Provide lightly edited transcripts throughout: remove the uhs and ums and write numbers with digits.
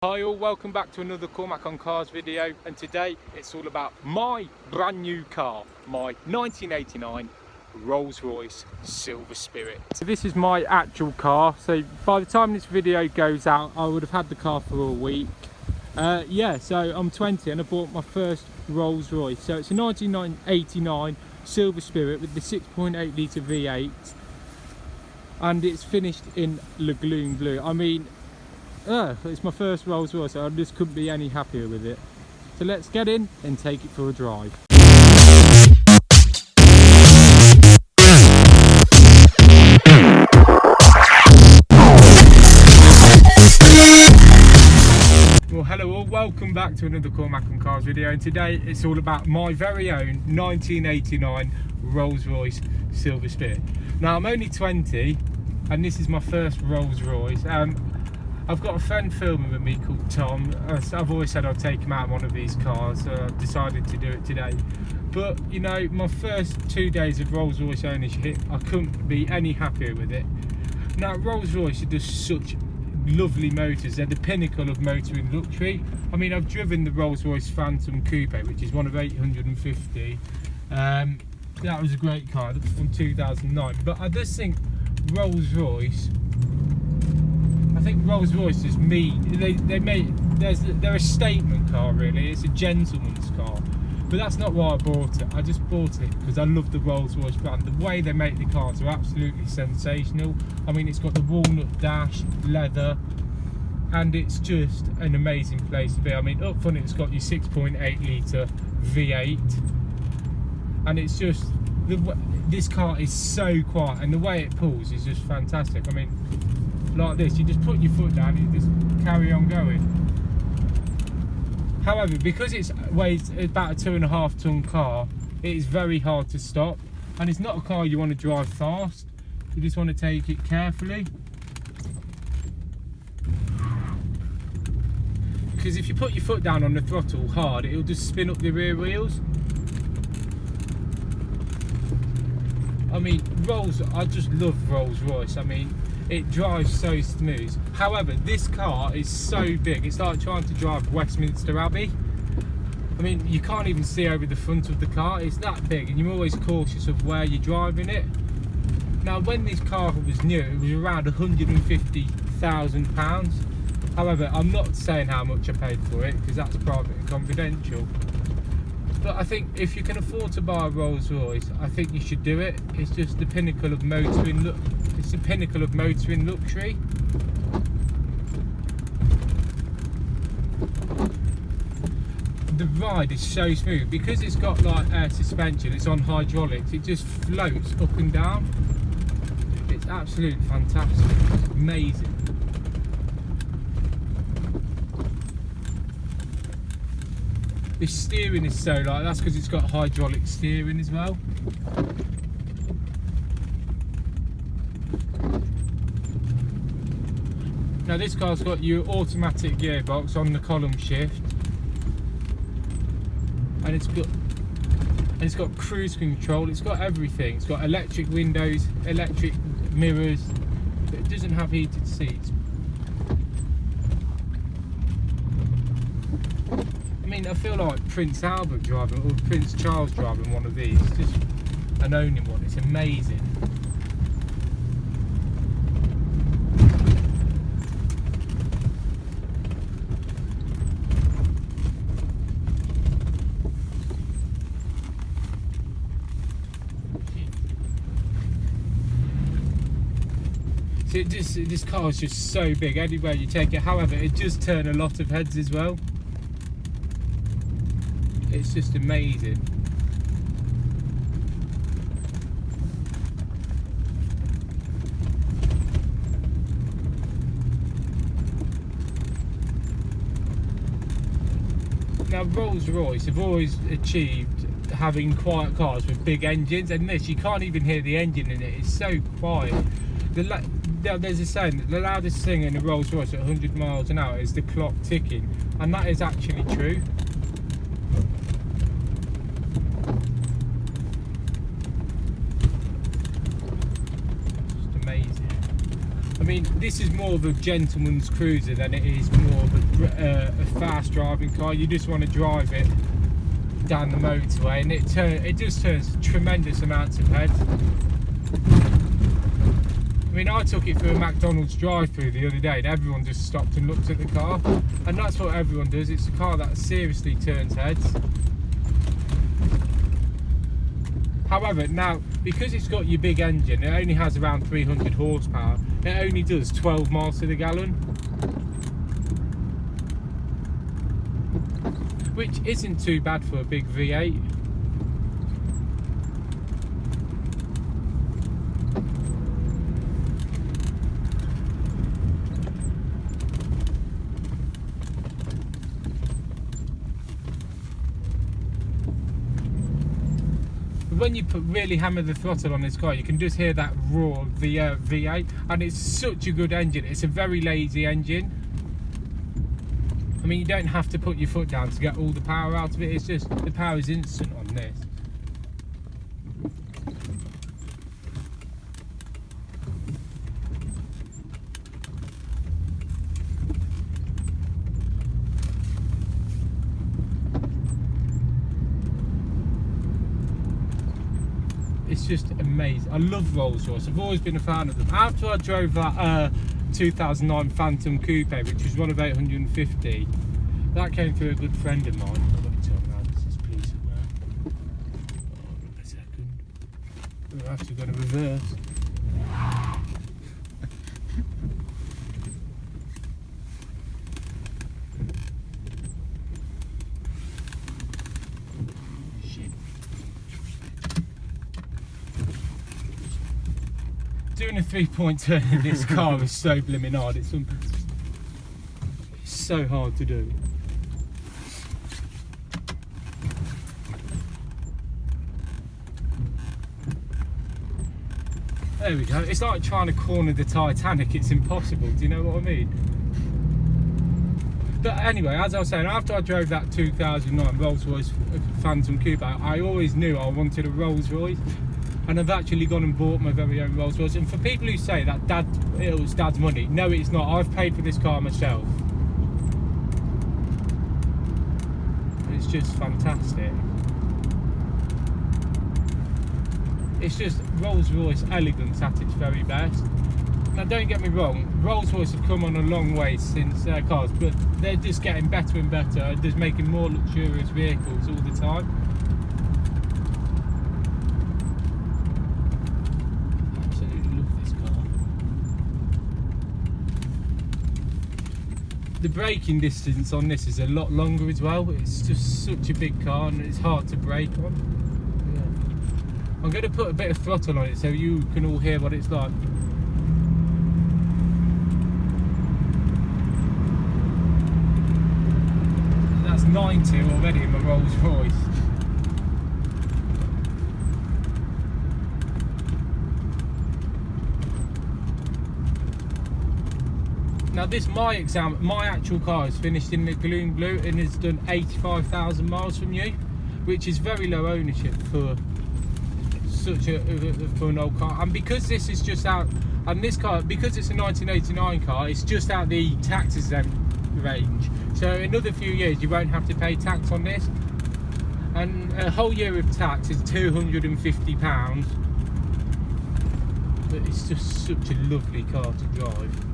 Hi all, welcome back to another Cormac on Cars video, and today it's all about my brand new car, my 1989 Rolls Royce Silver Spirit. So this is my actual car, so by the time this video goes out I would have had the car for a week. So I'm 20 and I bought my first Rolls Royce. So it's a 1989 Silver Spirit with the 6.8 litre V8 and it's finished in Lagoon Blue. I mean, it's my first Rolls Royce, so I just couldn't be any happier with it. So let's get in and take it for a drive. Well, hello all, welcome back to another Cormac on Cars video, and today it's all about my very own 1989 Rolls Royce Silver Spirit. Now I'm only 20 and this is my first Rolls Royce. I've got a friend filming with me called Tom. I've always said I'd take him out of one of these cars, so I've decided to do it today. But you know, my first 2 days of Rolls Royce ownership, I couldn't be any happier with it. Now Rolls Royce are just such lovely motors. They're the pinnacle of motoring luxury. I mean, I've driven the Rolls Royce Phantom Coupe, which is one of 850. That was a great car from 2009. But I just think Rolls Royce is mean. They're a statement car, really. It's a gentleman's car, but that's not why I bought it. I just bought it because I love the Rolls Royce brand. The way they make the cars are absolutely sensational. I mean, it's got the walnut dash, leather, and it's just an amazing place to be. I mean, up front it's got your 6.8 litre V8, and it's just this car is so quiet, and the way it pulls is just fantastic. I mean, like this, you just put your foot down and you just carry on going. However, because it weighs about a 2.5 ton car, it is very hard to stop, and it's not a car you want to drive fast. You just want to take it carefully, because if you put your foot down on the throttle hard, it'll just spin up the rear wheels. I mean, I just love Rolls Royce. I mean, it drives so smooth. However, this car is so big, it's like trying to drive Westminster Abbey. I mean, you can't even see over the front of the car. It's that big, and you're always cautious of where you're driving it. Now, when this car was new, it was around £150,000. However, I'm not saying how much I paid for it, because that's private and confidential. But I think if you can afford to buy a Rolls Royce, I think you should do it. It's just the pinnacle of motoring. It's the pinnacle of motoring luxury. The ride is so smooth because it's got like air suspension. It's on hydraulics. It just floats up and down. It's absolutely fantastic. It's amazing. The steering is so light, that's because it's got hydraulic steering as well. Now this car's got your automatic gearbox on the column shift, and it's got cruise control. It's got everything. It's got electric windows, electric mirrors, but it doesn't have heated seats. I mean, I feel like Prince Albert driving, or Prince Charles driving one of these, just and owning one. It's amazing. So this car is just so big, anywhere you take it. However, it does turn a lot of heads as well. It's just amazing. Now Rolls Royce have always achieved having quiet cars with big engines, and this, you can't even hear the engine in it. It's so quiet. There's a saying, the loudest thing in a Rolls Royce at 100 miles an hour is the clock ticking, and that is actually true. mean, this is more of a gentleman's cruiser than it is more of a fast driving car. You just want to drive it down the motorway, and it just turns tremendous amounts of heads. I mean, I took it through a McDonald's drive-through the other day, and everyone just stopped and looked at the car, and that's what everyone does. It's a car that seriously turns heads. However, now, because it's got your big engine, it only has around 300 horsepower, it only does 12 miles to the gallon. Which isn't too bad for a big V8. When you really hammer the throttle on this car, you can just hear that roar of the V8, and it's such a good engine. It's a very lazy engine. I mean, you don't have to put your foot down to get all the power out of it. It's just, the power is instant on this. It's just amazing. I love Rolls Royce. I've always been a fan of them. After I drove that 2009 Phantom Coupe, which was one of 850, that came through a good friend of mine. I've got to turn around, this is police at work. Hold on a second. We'll have to go to reverse. Doing a 3-point turn in this car is so blimmin' hard. It's so hard to do. There we go. It's like trying to corner the Titanic. It's impossible. Do you know what I mean? But anyway, as I was saying, after I drove that 2009 Rolls Royce Phantom Coupe, I always knew I wanted a Rolls Royce. And I've actually gone and bought my very own Rolls Royce. And for people who say that it was Dad's money, no, it's not. I've paid for this car myself. It's just fantastic. It's just Rolls Royce elegance at its very best. Now, don't get me wrong, Rolls Royce have come on a long way since their cars, but they're just getting better and better, just making more luxurious vehicles all the time. The braking distance on this is a lot longer as well. It's just such a big car and it's hard to brake on. Yeah. I'm going to put a bit of throttle on it so you can all hear what it's like. That's 90 already in my Rolls Royce. Now this, my actual car is finished in the Gloom Blue and has done 85,000 miles from you, which is very low ownership for such for an old car. And because this is just out, and this car, because it's a 1989 car, it's just out the tax exempt range. So in another few years you won't have to pay tax on this. And a whole year of tax is £250. But it's just such a lovely car to drive.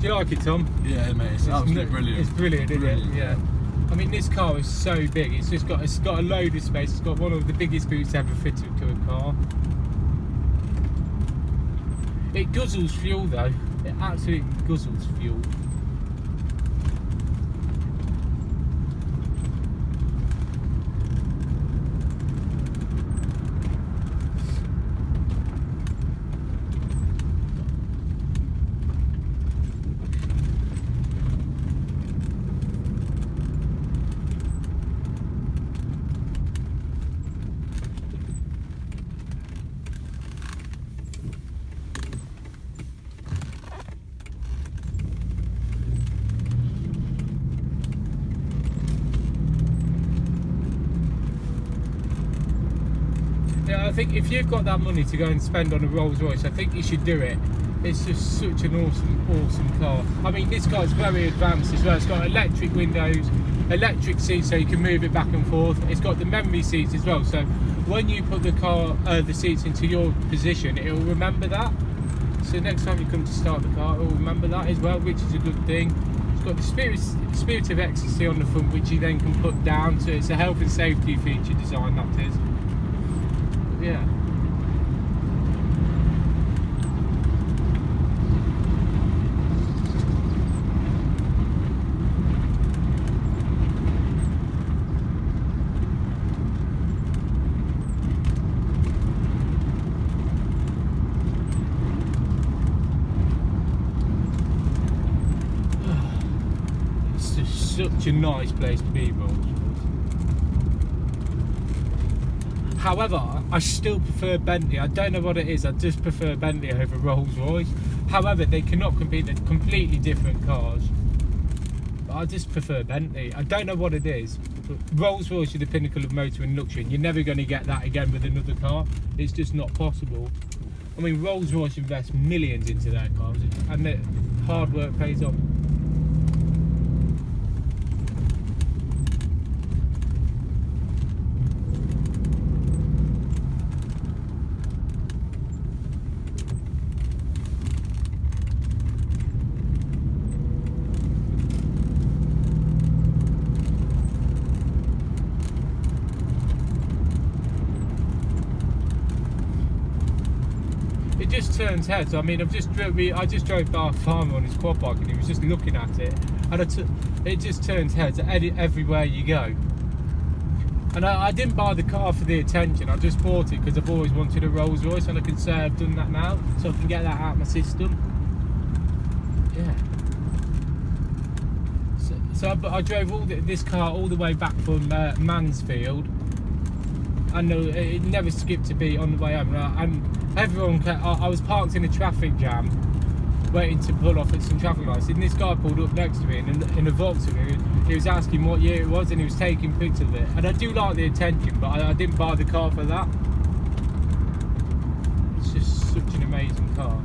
Do you like it, Tom? Yeah, mate, it's absolutely brilliant. It's brilliant, isn't it? Yeah. I mean, this car is so big. It's got a load of space. It's got one of the biggest boots ever fitted to a car. It guzzles fuel though. It absolutely guzzles fuel. think if you've got that money to go and spend on a Rolls Royce, I think you should do it. It's just such an awesome car. I mean, this car's very advanced as well. It's got electric windows, electric seats so you can move it back and forth. It's got the memory seats as well, so when you put the seats into your position, it will remember that. So next time you come to start the car, it will remember that as well, which is a good thing. It's got the spirit of ecstasy on the front, which you then can put down, so it's a health and safety feature design, that is. Yeah. Such a nice place to be, Rolls Royce. However, I still prefer Bentley. I don't know what it is, I just prefer Bentley over Rolls Royce. However, they cannot compete, they're completely different cars. But I just prefer Bentley. I don't know what it is, but Rolls Royce is the pinnacle of motor and luxury, and you're never going to get that again with another car. It's just not possible. I mean, Rolls Royce invests millions into their cars, and their hard work pays off. It just turns heads. I mean, I just drove by a farmer on his quad bike, and he was just looking at it, and it just turns heads everywhere you go. And I didn't buy the car for the attention. I just bought it because I've always wanted a Rolls Royce, and I can say I've done that now, so I can get that out of my system. Yeah. So I drove this car all the way back from Mansfield, and it never skipped a beat on the way home. And everyone, I was parked in a traffic jam, waiting to pull off at some traffic lights, and this guy pulled up next to me in a Vauxhall. He was asking what year it was, and he was taking pictures of it. And I do like the attention, but I didn't buy the car for that. It's just such an amazing car.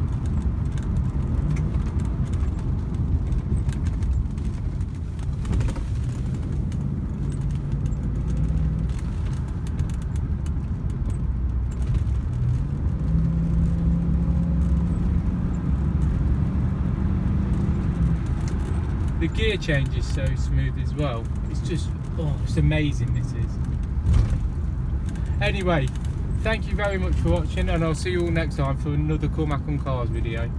The gear change is so smooth as well. It's just, it's amazing, this is. Anyway, thank you very much for watching, and I'll see you all next time for another Cormac on Cars video.